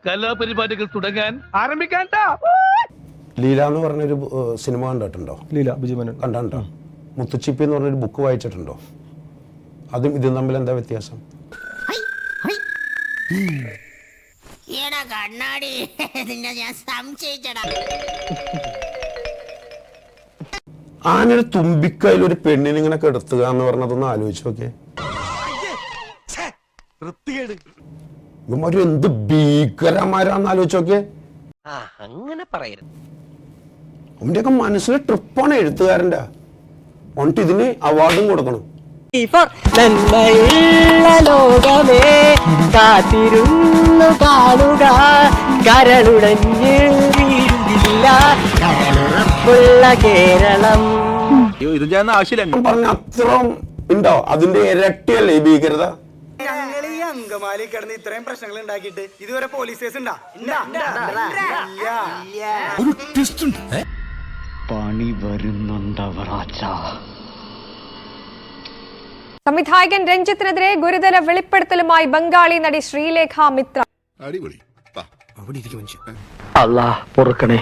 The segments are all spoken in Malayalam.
കലാപരിപാടികൾ തുടങ്ങാൻ ആരംഭിക്കാൻ. ലീല എന്ന് പറഞ്ഞൊരു സിനിമ കണ്ടിട്ടുണ്ടോ? ലീല ബിജുമേനോൻ കണ്ടോ? മുത്തുച്ചിപ്പി എന്ന് പറഞ്ഞൊരു ബുക്ക് വായിച്ചിട്ടുണ്ടോ? അതും ഇതും തമ്മിൽ എന്താ വ്യത്യാസം? ആനൊരു തുമ്പിക്കയിൽ ഒരു പെണ്ണിനെ ഇങ്ങനെ കെടുത്തുക എന്ന് പറഞ്ഞതൊന്ന് ആലോചിച്ച് നോക്കിയേ. ഇവന്മാര് എന്ത് ഭീകരന്മാരാന്ന് ആലോചിച്ച് നോക്കിയേ. അങ്ങനെ പറയരുത്. അവന്റെയൊക്കെ മനസ്സിലെ ട്രിപ്പാണ് എഴുത്തുകാരൻ്റെ. എന്നിട്ട് ഇതിന് അവാർഡും കൊടുക്കണം. ലോകമേ കാത്തിരുന്നു കാണുക, കരളുടഞ്ഞ് വീഴുന്നില്ല കരളുറപ്പുള്ള കേരളം. ഇത് ഞാൻ ആവശ്യമില്ല പറഞ്ഞ അത്രയും ഉണ്ടോ? അതിന്റെ ഇരട്ടിയല്ലേ ഈ ഭീകരത? ഞങ്ങൾ ഈ അങ്കമാലി കിടന്ന് ഇത്രയും പ്രശ്നങ്ങൾ ഉണ്ടാക്കിയിട്ട് ഇതുവരെ പോലീസ് കേസ് ഉണ്ടാ? പണി വരുന്നുണ്ടവറാച്ച. സംവിധായകൻ രഞ്ജിത്തിനെതിരെ ഗുരുതര വെളിപ്പെടുത്തലുമായി ബംഗാളി നടി ശ്രീലേഖ മിത്ര. അല്ലാ പൊറുക്കണേ,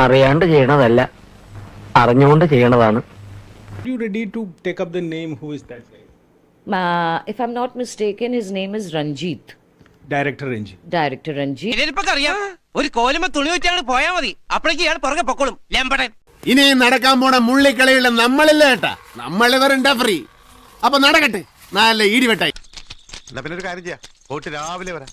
അറിയാണ്ട് ചെയ്യണതല്ല, അറിഞ്ഞുകൊണ്ട് ചെയ്യണതാണ്. You ready to take up the name? Who is that? If I'm not mistaken, his name is Ranjit. Director Ranjit. Director Ranjit. അറിയാം, ഒരു കോലുമ തുണി വെച്ചാണ് പോയാ മതി, അപ്പോഴേക്ക് ഇയാൾ പുറകെ പൊക്കോളും. ലെമ്പടൻ. ഇനി നടക്കാൻ പോണ മുള്ളിക്കളിയുള്ള നമ്മളില്ല കേട്ടാ, നമ്മളിവരുണ്ടാ ഫ്രീ. അപ്പൊ നടക്കട്ടെ, നല്ല ഈടിവെട്ടായി. എന്നാ പിന്നെ ഒരു കാര്യം ചെയ്യാം, പോയിട്ട് രാവിലെ വരാം.